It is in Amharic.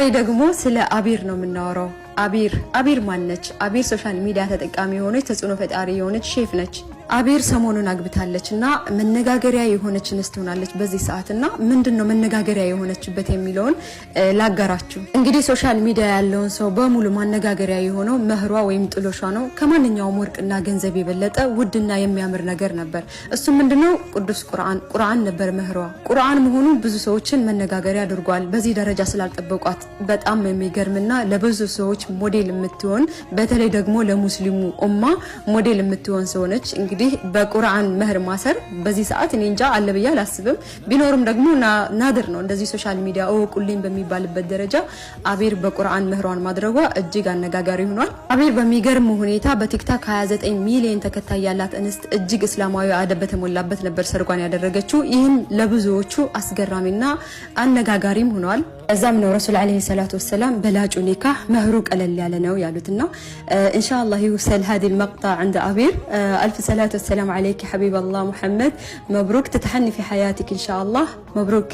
ዛሬ ደግሞ ስለ አቢር ነው የምናወራው። አቢር ማነች? አቢር ሶሻል ሚዲያ ተጠቃሚ የሆነች ተጽዕኖ ፈጣሪ የሆነች ሼፍ ነች። አቢር ሰሞኑን አግብታለችና መነጋገሪያ የሆነች እንስት ሆናለች በዚህ ሰዓትና ምንድነው መነጋገሪያ የሆነችበት የሚለውን ላጋራችሁ። እንግዲህ ሶሻል ሚዲያ ያለውን ሰው በሙሉ ማነጋገሪያ የሆነው መህሯ ወይም ጥሎሿ ነው። ከማንኛውም ወርቅና ገንዘብ የበለጠ ውድና የሚያምር ነገር ነበር። እሱ ምንድነው? ቅዱስ ቁርአን ነበር መህሯ። ቁርአን መሆኑ ብዙ ሰዎችን መነጋገሪያ አድርጓል። በዚህ ደረጃ ስላልጠበቋት በጣም የሚገርምና ለብዙ ሰዎች ሞዴል የምትሆን በተለይ ደግሞ ለሙስሊሙ ኡማ ሞዴል የምትሆን ሰው ነች። እንግዲህ በቁርአን መህር ማሰር በዚህ ሰዓት እኔ እንጃ አለ ብዬ አላስብም። ቢኖርም ደግሞ ናድር ነው። እንደዚህ ሶሻል ሚዲያ ኦቁልኝ በሚባልበት ደረጃ አቢር በቁርአን መህሯን ማድረጓ እጅግ አነጋጋሪ ሆኗል። አቢር በሚገርም ሁኔታ በቲክታክ 29 ሚሊዮን ተከታይ ያላት እንስት እጅግ እስላማዊ አደብ በተሞላበት ነበር ሰርጓን ያደረገችው። ይህም ለብዙዎቹ አስገራሚና አነጋጋሪም ሆኗል። እዛም ነው ረሱል አለይሂ ሰላቱ ወሰለም በላጩ ኒካህ መህሩ ቀለል ያለ ነው ያሉትና ኢንሻአላህ ይወሰል هذه المقطع عند أبير. ألف صلاة والسلام عليك حبيب الله محمد. مبروك تتحني في حياتك إن شاء الله. مبروك.